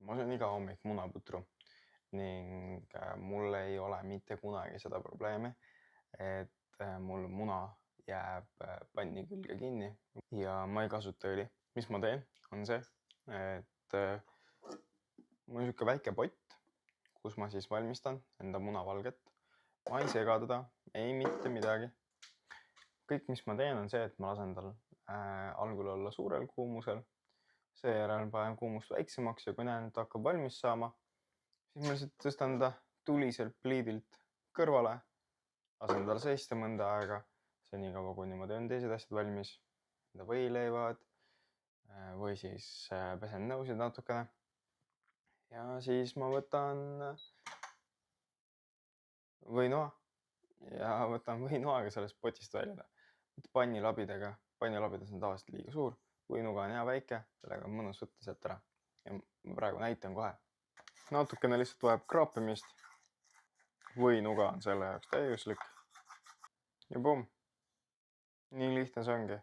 Ma söön iga hommik munaputru ning mul ei ole mitte kunagi seda probleemi, et mul muna jääb panni külge kinni ja ma ei kasuta õli. Mis ma teen, on see, et mul on niisugune väike pott, kus ma siis valmistan enda munavalget. Ma ei sega teda, ei mitte midagi. Kõik, mis ma teen, on see, et ma lasen tal algul olla suurel kuumusel, seejärel panen kuumust väiksemaks ja kui näen, et hakkab valmis saama, siis ma lihtsalt tõstan ta tuliselt pliidilt kõrvale, lasen tal seista mõnda aega, senikaua kui niimoodi on teised asjad valmis, enda võileivad või siis pesen nõusid natukene. Ja siis ma võtan võinoa ja võtan võinoaga sellest potist välja. Pannilabidega, pannilabidas on tavaliselt liiga suur, võinuga on hea väike, sellega on mõnus võtta sealt ära. Ja ma praegu näitan kohe. Natukene lihtsalt vajab kraapimist. Võinuga on selle jaoks täiuslik. Ja pumm. Nii lihtne see ongi.